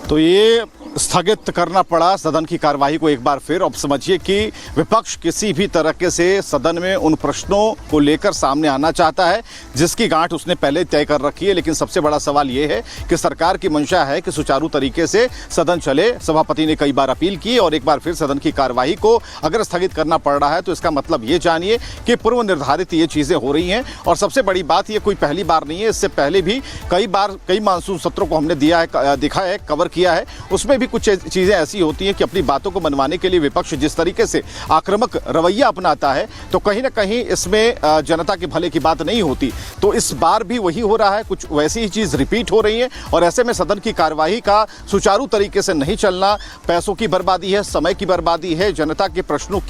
तो ये स्थगित करना पड़ा सदन की कार्यवाही को एक बार फिर। अब समझिए कि विपक्ष किसी भी तरीके से सदन में उन प्रश्नों को लेकर सामने आना चाहता है जिसकी गांठ उसने पहले तय कर रखी है। लेकिन सबसे बड़ा सवाल ये है कि सरकार की मंशा है कि सुचारू तरीके से सदन चले। सभापति ने कई बार अपील की और एक बार फिर सदन की कार्यवाही को अगर स्थगित करना पड़ रहा है तो इसका मतलब ये जानिए कि पूर्व निर्धारित ये चीज़ें हो रही हैं। और सबसे बड़ी बात, ये कोई पहली बार नहीं है, इससे पहले भी कई बार कई मानसून सत्रों को हमने दिखा है, कवर किया है। उसमें भी कुछ चीज़ें ऐसी होती हैं कि अपनी बातों को मनवाने के लिए विपक्ष जिस तरीके से आक्रामक रवैया अपनाता है तो कहीं ना कहीं इसमें जनता के भले की बात नहीं होती। तो इस बार भी वही हो रहा है, कुछ वैसी ही चीज़ रिपीट हो रही है। और ऐसे में सदन की कार्यवाही का सुचारू तरीके से नहीं चलना पैसों की बर्बादी है, समय की बर्बादी है, जनता के प्रश्नों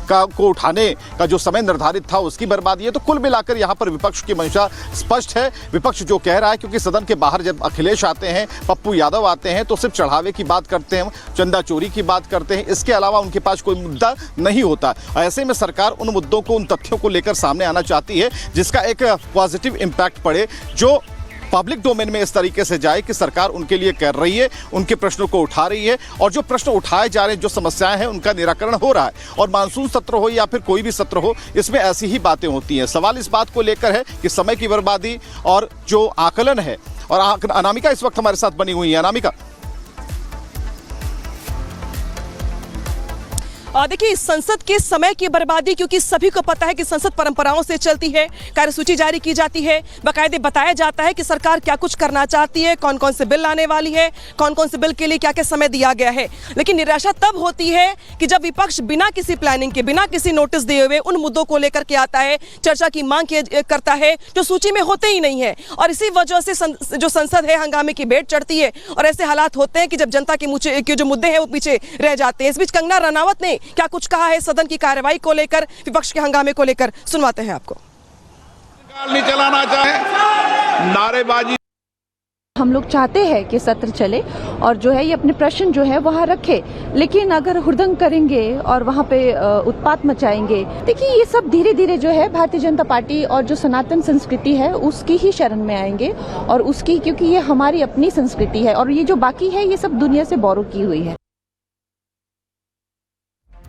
को उठाने का जो समय निर्धारित था उसकी बर्बादी है। तो कुल मिलाकर यहाँ पर विपक्ष की मंशा स्पष्ट है। विपक्ष जो कह रहा है, क्योंकि सदन के बाहर जब अखिलेश आते हैं, पप्पू यादव आते हैं तो सिर्फ चढ़ावे की बात करते हैं, चंदा चोरी की बात करते हैं, इसके अलावा उनके पास कोई मुद्दा नहीं होता। ऐसे में सरकार उन मुद्दों को, उन तथ्यों को लेकर सामने आना चाहती है जिसका एक पॉजिटिव इम्पैक्ट पड़े, जो पब्लिक डोमेन में इस तरीके से जाए कि सरकार उनके लिए कर रही है, उनके प्रश्नों को उठा रही है और जो प्रश्न उठाए जा रहे हैं, जो समस्याएं हैं, उनका निराकरण हो रहा है। और मानसून सत्र हो या फिर कोई भी सत्र हो, इसमें ऐसी ही बातें होती हैं। सवाल इस बात को लेकर है कि समय की बर्बादी और जो आकलन है। और अनामिका इस वक्त हमारे साथ बनी हुई है। अनामिका, देखिए, संसद के समय की बर्बादी, क्योंकि सभी को पता है कि संसद परंपराओं से चलती है, कार्यसूची जारी की जाती है, बाकायदे बताया जाता है कि सरकार क्या कुछ करना चाहती है, कौन कौन से बिल लाने वाली है, कौन कौन से बिल के लिए क्या क्या समय दिया गया है। लेकिन निराशा तब होती है कि जब विपक्ष बिना किसी प्लानिंग के, बिना किसी नोटिस दिए हुए उन मुद्दों को लेकर के आता है, चर्चा की मांग करता है जो सूची में होते ही नहीं है। और इसी वजह से जो संसद है, हंगामे की बेट चढ़ती है और ऐसे हालात होते हैं कि जब जनता के जो मुद्दे हैं वो पीछे रह जाते हैं। इस बीच कंगना रनावत ने क्या कुछ कहा है सदन की कार्यवाही को लेकर, विपक्ष के हंगामे को लेकर, सुनवाते हैं आपको। नहीं चलाना चाहे नारेबाजी। हम लोग चाहते हैं कि सत्र चले और जो है ये अपने प्रश्न जो है वहाँ रखे, लेकिन अगर हुड़दंग करेंगे और वहाँ पे उत्पात मचाएंगे, देखिए ये सब धीरे धीरे जो है भारतीय जनता पार्टी और जो सनातन संस्कृति है उसकी ही शरण में आएंगे। और उसकी, क्योंकि ये हमारी अपनी संस्कृति है और ये जो बाकी है ये सब दुनिया से बोरो की हुई है।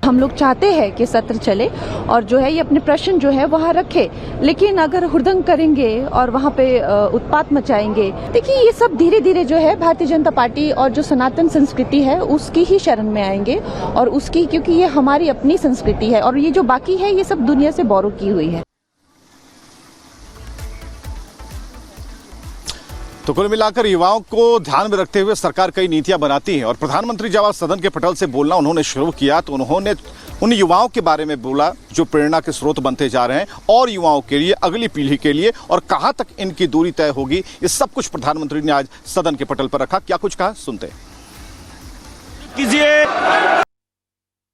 हम लोग चाहते हैं कि सत्र चले और जो है ये अपने प्रश्न जो है वहाँ रखे, लेकिन अगर हुड़दंग करेंगे और वहाँ पे उत्पात मचाएंगे, देखिए ये सब धीरे धीरे जो है भारतीय जनता पार्टी और जो सनातन संस्कृति है उसकी ही शरण में आएंगे। और उसकी, क्योंकि ये हमारी अपनी संस्कृति है और ये जो बाकी है ये सब दुनिया से बोरो की हुई है। तो कुल मिलाकर युवाओं को ध्यान में रखते हुए सरकार कई नीतियां बनाती है। और प्रधानमंत्री जब सदन के पटल से बोलना उन्होंने शुरू किया तो उन्होंने उन युवाओं के बारे में बोला जो प्रेरणा के स्रोत बनते जा रहे हैं और युवाओं के लिए, अगली पीढ़ी के लिए, और कहां तक इनकी दूरी तय होगी, ये सब कुछ प्रधानमंत्री ने आज सदन के पटल पर रखा। क्या कुछ कहा, सुनते हैं।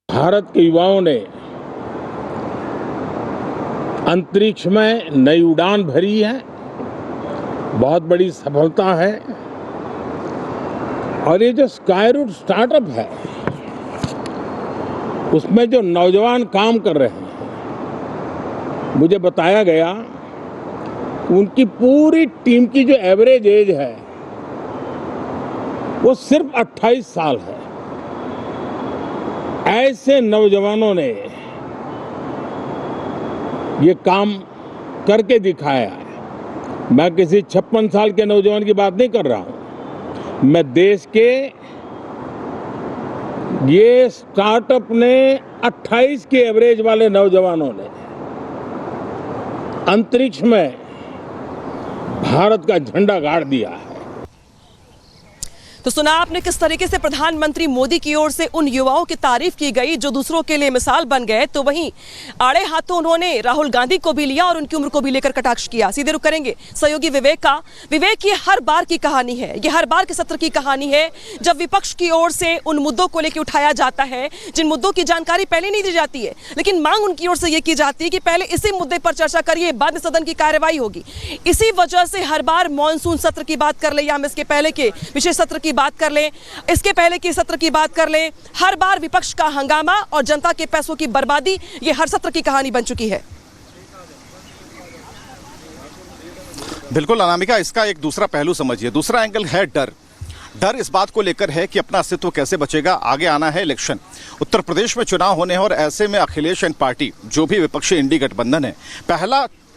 भारत के युवाओं ने अंतरिक्ष में नई उड़ान भरी है, बहुत बड़ी सफलता है। और ये जो स्काईरूट स्टार्टअप है उसमें जो नौजवान काम कर रहे हैं, मुझे बताया गया उनकी पूरी टीम की जो एवरेज एज है वो सिर्फ 28 साल है। ऐसे नौजवानों ने ये काम करके दिखाया है। मैं किसी 56 साल के नौजवान की बात नहीं कर रहा हूं, मैं देश के ये स्टार्टअप ने 28 के एवरेज वाले नौजवानों ने अंतरिक्ष में भारत का झंडा गाड़ दिया है। तो सुना आपने किस तरीके से प्रधानमंत्री मोदी की ओर से उन युवाओं की तारीफ की गई जो दूसरों के लिए मिसाल बन गए। तो वहीं आड़े हाथों उन्होंने राहुल गांधी को भी लिया और उनकी उम्र को भी लेकर कटाक्ष किया। सीधे रुख करेंगे सहयोगी विवेक का। विवेक, ये हर बार की कहानी है, ये हर बार के सत्र की कहानी है जब विपक्ष की ओर से उन मुद्दों को लेकर उठाया जाता है जिन मुद्दों की जानकारी पहले नहीं दी जाती है, लेकिन मांग उनकी ओर से ये की जाती है कि पहले इसी मुद्दे पर चर्चा करिए, बाद में सदन की कार्यवाही होगी। इसी वजह से हर बार मानसून सत्र की बात कर ले या हम इसके पहले के विशेष सत्र की बात कर लें, इसके पहले के सत्र की बात कर लें, हर बार विपक्ष का हंगामा और जनता के पैसों की बर्बादी ये हर सत्र की कहानी बन चुकी है। बिल्कुल अनामिका, इसका एक दूसरा पहलू समझिए, दूसरा एंगल है डर। डर इस बात को लेकर है कि अपना अस्तित्व कैसे बचेगा। आगे आना है इलेक्शन, उत्तर प्रदेश में चुनाव होने हैं और ऐसे में अखिलेश एंड पार्टी जो भी विपक्षी इंडी गठबंधन है,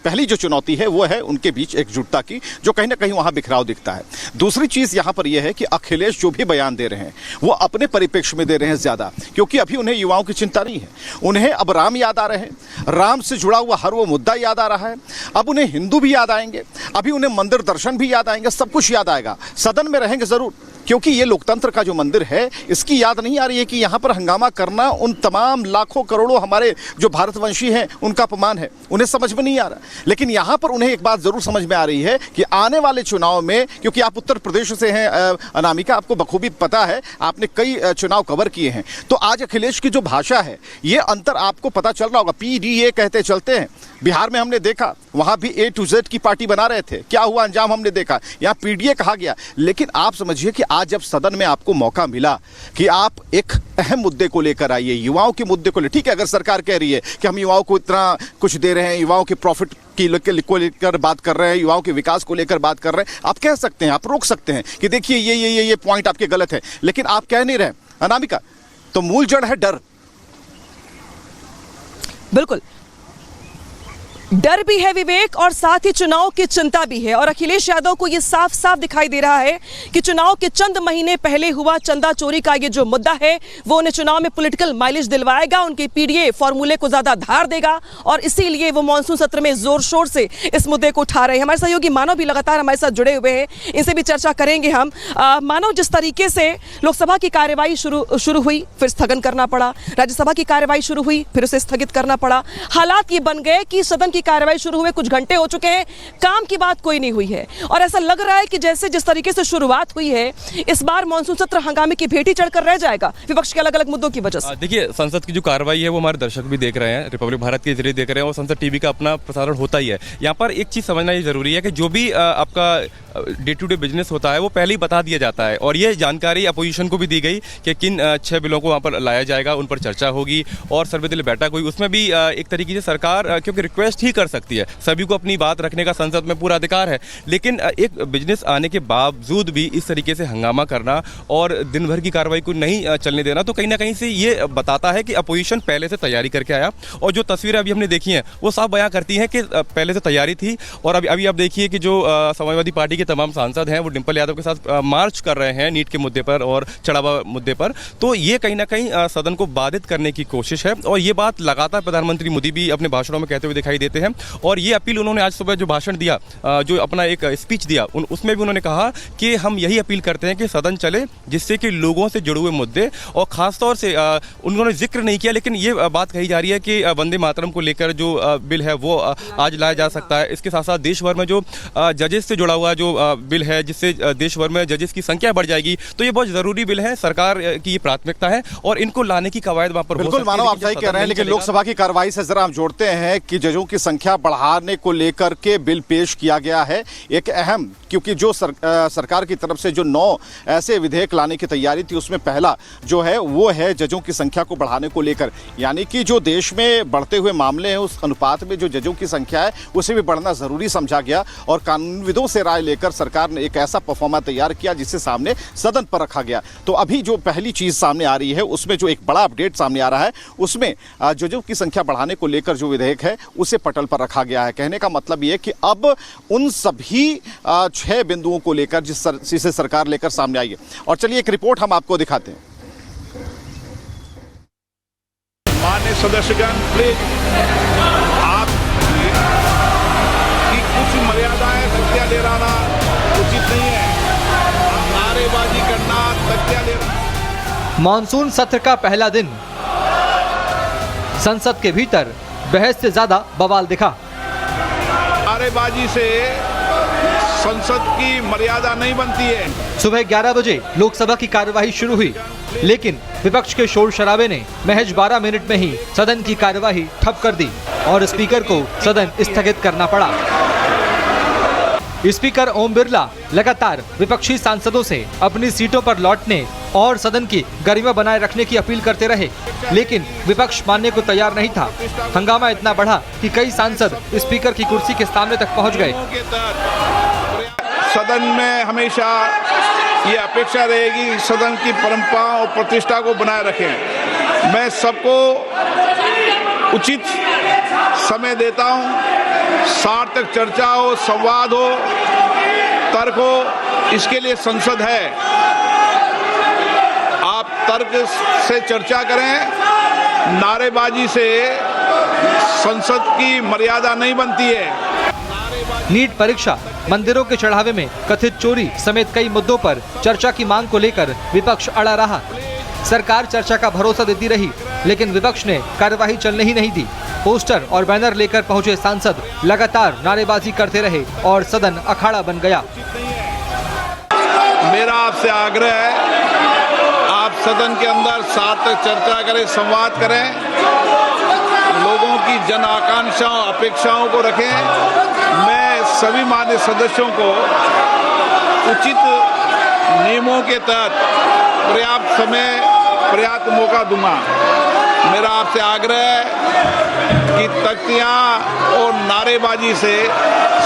पहली जो चुनौती है वो है उनके बीच एकजुटता की, जो कहीं ना कहीं वहां बिखराव दिखता है। दूसरी चीज यहां पर यह है कि अखिलेश जो भी बयान दे रहे हैं वो अपने परिप्रेक्ष्य में दे रहे हैं ज्यादा, क्योंकि अभी उन्हें युवाओं की चिंता नहीं है। उन्हें अब राम याद आ रहे हैं, राम से जुड़ा हुआ हर वो मुद्दा याद आ रहा है। अब उन्हें हिंदू भी याद आएंगे, अभी उन्हें मंदिर दर्शन भी याद आएंगे, सब कुछ याद आएगा। सदन में रहेंगे जरूर, क्योंकि ये लोकतंत्र का जो मंदिर है इसकी याद नहीं आ रही है कि यहाँ पर हंगामा करना उन तमाम लाखों करोड़ों हमारे जो भारतवंशी हैं उनका अपमान है। उन्हें समझ में नहीं आ रहा, लेकिन यहाँ पर उन्हें एक बात जरूर समझ में आ रही है कि आने वाले चुनाव में, क्योंकि आप उत्तर प्रदेश से हैं अनामिका, आपको बखूबी पता है, आपने कई चुनाव कवर किए हैं, तो आज अखिलेश की जो भाषा है ये अंतर आपको पता चल रहा होगा। PDA कहते चलते हैं, बिहार में हमने देखा वहां भी A to Z की पार्टी बना रहे थे, क्या हुआ अंजाम हमने देखा, यहाँ PDA कहा गया। लेकिन आप समझिए कि आज जब सदन में आपको मौका मिला कि आप एक अहम मुद्दे को लेकर आइए, युवाओं के मुद्दे को ठीक है, अगर सरकार कह रही है कि हम युवाओं को इतना कुछ दे रहे हैं, युवाओं के प्रॉफिट को लेकर बात कर रहे हैं, युवाओं के विकास को लेकर बात कर रहे हैं, आप कह सकते हैं, आप रोक सकते हैं कि देखिए ये पॉइंट आपके गलत है, लेकिन आप कह नहीं रहे अनामिका। तो मूल जड़ है डर। बिल्कुल डर भी है विवेक, और साथ ही चुनाव की चिंता भी है। और अखिलेश यादव को यह साफ साफ दिखाई दे रहा है कि चुनाव के चंद महीने पहले हुआ चंदा चोरी का ये जो मुद्दा है वो उन्हें चुनाव में पॉलिटिकल माइलेज दिलवाएगा, उनके PDA फॉर्मूले को ज्यादा धार देगा, और इसीलिए वो मॉनसून सत्र में जोर शोर से इस मुद्दे को उठा रहे हैं। हमारे सहयोगी मानव भी लगातार हमारे साथ जुड़े हुए हैं, इनसे भी चर्चा करेंगे हम। मानव, जिस तरीके से लोकसभा की कार्यवाही शुरू हुई, फिर स्थगन करना पड़ा, राज्यसभा की कार्यवाही शुरू हुई, फिर उसे स्थगित करना पड़ा, हालात ये बन गए कि सदन की कार्रवाई शुरू हुए कुछ घंटे हो चुके हैं, काम की बात कोई नहीं हुई है, और ऐसा लग रहा है कि जैसे जिस तरीके से शुरुआत हुई है इस बार मॉनसून सत्र हंगामे की भेंट चढ़कर रह जाएगा विपक्ष के अलग अलग मुद्दों की वजह से। देखिए, संसद की जो कार्रवाई है वो हमारे दर्शक भी देख रहे हैं, रिपब्लिक भारत के जरिए देख रहे हैं, और संसद टीवी का अपना प्रसारण होता ही है। यहाँ पर एक चीज समझना ये जरूरी है कि जो भी आपका डे टू डे बिजनेस होता है वो पहले ही बता दिया जाता है, और ये जानकारी अपोजिशन को भी दी गई कि किन 6 बिलों को वहाँ पर लाया जाएगा, उन पर चर्चा होगी, और सर्वदलीय बैठक हुई। उसमें भी एक तरीके से सरकार क्योंकि रिक्वेस्ट ही कर सकती है, सभी को अपनी बात रखने का संसद में पूरा अधिकार है, लेकिन एक बिजनेस आने के बावजूद भी इस तरीके से हंगामा करना और दिन भर की कार्रवाई को नहीं चलने देना, तो कहीं ना कहीं से ये बताता है कि अपोजिशन पहले से तैयारी करके आया। और जो तस्वीरें अभी हमने देखी हैं वो साफ बयां करती हैं कि पहले से तैयारी थी। और अभी आप देखिए कि जो समाजवादी पार्टी के तमाम सांसद हैं वो डिंपल यादव के साथ मार्च कर रहे हैं नीट के मुद्दे पर और चढ़ावा मुद्दे पर, तो ये कहीं ना कहीं सदन को बाधित करने की कोशिश है। और ये बात लगातार प्रधानमंत्री मोदी भी अपने भाषणों में कहते हुए दिखाई देते हैं, और ये अपील उन्होंने आज सुबह जो भाषण दिया, जो अपना एक स्पीच दिया, उसमें भी उन्होंने कहा कि हम यही अपील करते हैं कि सदन चले जिससे कि लोगों से जुड़े हुए मुद्दे, और खासतौर से उन्होंने जिक्र नहीं किया, लेकिन ये बात कही जा रही है कि वंदे मातरम को लेकर जो बिल है वो आज लाया जा सकता है। इसके साथ साथ देश भर में जो जजेस से जुड़ा हुआ जो बिल है, जिससे देश भर में जजेस की संख्या बढ़ जाएगी, तो ये बहुत जरूरी बिल है, सरकार की ये प्राथमिकता है, और इनको लाने की कवायद वहां पर बिल्कुल मानव आप सही कह रहे हैं। लेकिन लोकसभा की कार्रवाई से जरा हम जोड़ते हैं कि जजों की संख्या बढ़ाने को लेकर के बिल पेश किया गया है, एक अहम, क्योंकि जो सरकार की तरफ से जो 9 ऐसे विधेयक लाने की तैयारी थी उसमें पहला जो है वो है जजों की संख्या को बढ़ाने को लेकर, यानी कि जो देश में बढ़ते हुए मामले हैं उस अनुपात में जो जजों की संख्या है उसे भी बढ़ना जरूरी समझा गया, और कानूनविदों से राय लेकर सरकार ने एक ऐसा परफॉर्मा तैयार किया जिसे सामने सदन पर रखा गया। तो अभी जो पहली चीज सामने आ रही है उसमें जो एक बड़ा अपडेट सामने आ रहा है उसमें जजों की संख्या बढ़ाने को लेकर जो विधेयक है उसे पटल पर रखा गया है। कहने का मतलब ये कि अब उन सभी 6 बिंदुओं को लेकर जिसे सरकार लेकर सामने आई है, और चलिए एक रिपोर्ट हम आपको दिखाते हैं। माननीय सदस्यगण, प्लीज आप की कुछ मर्यादाएं तथ्य ले रहा उचित नहीं है, नारेबाजी करना तथ्य ले रहा। मॉनसून सत्र का पहला दिन, संसद के भीतर बहस से ज्यादा बवाल दिखा। नारेबाजी से संसद की मर्यादा नहीं बनती है। सुबह 11 बजे लोकसभा की कार्यवाही शुरू हुई, लेकिन विपक्ष के शोर शराबे ने महज 12 मिनट में ही सदन की कार्यवाही ठप कर दी और स्पीकर को सदन स्थगित करना पड़ा। स्पीकर ओम बिरला लगातार विपक्षी सांसदों से अपनी सीटों पर लौटने और सदन की गरिमा बनाए रखने की अपील करते रहे, लेकिन विपक्ष मानने को तैयार नहीं था। हंगामा इतना बढ़ा कि कई सांसद स्पीकर की कुर्सी के सामने तक पहुंच गए। सदन में हमेशा ये अपेक्षा रहेगी कि सदन की परंपरा और प्रतिष्ठा को बनाए रखें। मैं सबको उचित समय देता हूं, सार्थक चर्चा हो, संवाद हो, तर्क हो, इसके लिए संसद है। आप तर्क से चर्चा करें, नारेबाजी से संसद की मर्यादा नहीं बनती है। नीट परीक्षा, मंदिरों के चढ़ावे में कथित चोरी समेत कई मुद्दों पर चर्चा की मांग को लेकर विपक्ष अड़ा रहा। सरकार चर्चा का भरोसा देती रही, लेकिन विपक्ष ने कार्यवाही चलने ही नहीं दी। पोस्टर और बैनर लेकर पहुंचे सांसद लगातार नारेबाजी करते रहे और सदन अखाड़ा बन गया। मेरा आपसे आग्रह है, आप सदन के अंदर सार्थक चर्चा करें, संवाद करें, लोगों की जन आकांक्षाओं, अपेक्षाओं को रखें। मैं सभी मान्य सदस्यों को उचित नियमों के तहत पर्याप्त समय, पर्याप्त मौका दूंगा। मेरा आपसे आग्रह है कि तख्तियां और नारेबाजी से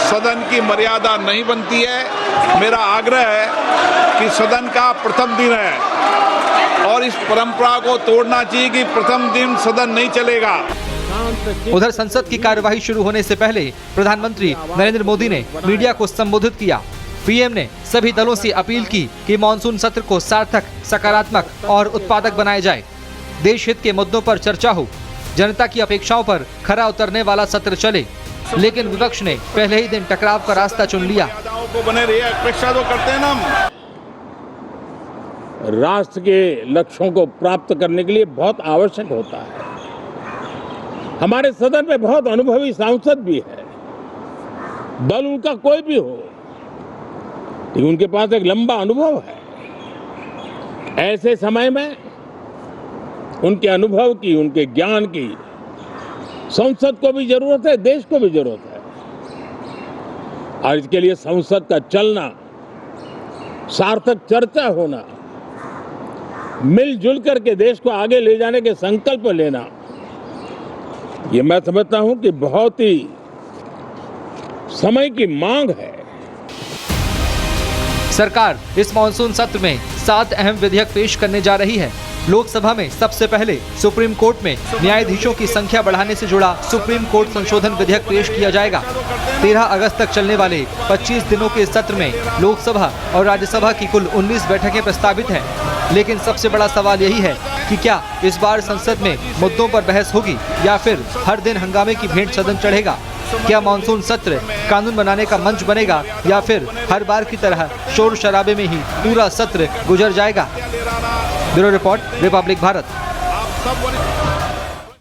सदन की मर्यादा नहीं बनती है। मेरा आग्रह है कि सदन का प्रथम दिन है और इस परंपरा को तोड़ना चाहिए कि प्रथम दिन सदन नहीं चलेगा। उधर संसद की कार्यवाही शुरू होने से पहले प्रधानमंत्री नरेंद्र मोदी ने मीडिया को संबोधित किया। पीएम ने सभी दलों से अपील की कि मानसून सत्र को सार्थक, सकारात्मक और उत्पादक बनाया जाए। देश हित के मुद्दों पर चर्चा हो, जनता की अपेक्षाओं पर खरा उतरने वाला सत्र चले। लेकिन विपक्ष ने पहले ही दिन टकराव का रास्ता चुन लिया। बने रहिए, अपेक्षा तो करते हैं ना हम। राष्ट्र के लक्ष्यों को प्राप्त करने के लिए बहुत आवश्यक होता है। हमारे सदन में बहुत अनुभवी सांसद भी है, दल उनका कोई भी हो, लेकिन उनके पास एक लंबा अनुभव है। ऐसे समय में उनके अनुभव की, उनके ज्ञान की संसद को भी जरूरत है, देश को भी जरूरत है। और इसके लिए संसद का चलना, सार्थक चर्चा होना, मिलजुल करके देश को आगे ले जाने के संकल्प लेना, ये मैं समझता हूं कि बहुत ही समय की मांग है। सरकार इस मानसून सत्र में 7 अहम विधेयक पेश करने जा रही है। लोकसभा में सबसे पहले सुप्रीम कोर्ट में न्यायाधीशों की संख्या बढ़ाने से जुड़ा सुप्रीम कोर्ट संशोधन विधेयक पेश किया जाएगा। 13 अगस्त तक चलने वाले 25 दिनों के सत्र में लोकसभा और राज्यसभा की कुल 19 बैठकें प्रस्तावित हैं। लेकिन सबसे बड़ा सवाल यही है कि क्या इस बार संसद में मुद्दों पर बहस होगी या फिर हर दिन हंगामे की भेंट सदन चढ़ेगा। क्या मानसून सत्र कानून बनाने का मंच बनेगा या फिर हर बार की तरह शोर शराबे में ही पूरा सत्र गुजर जाएगा। Bureau report, Republic Bharat.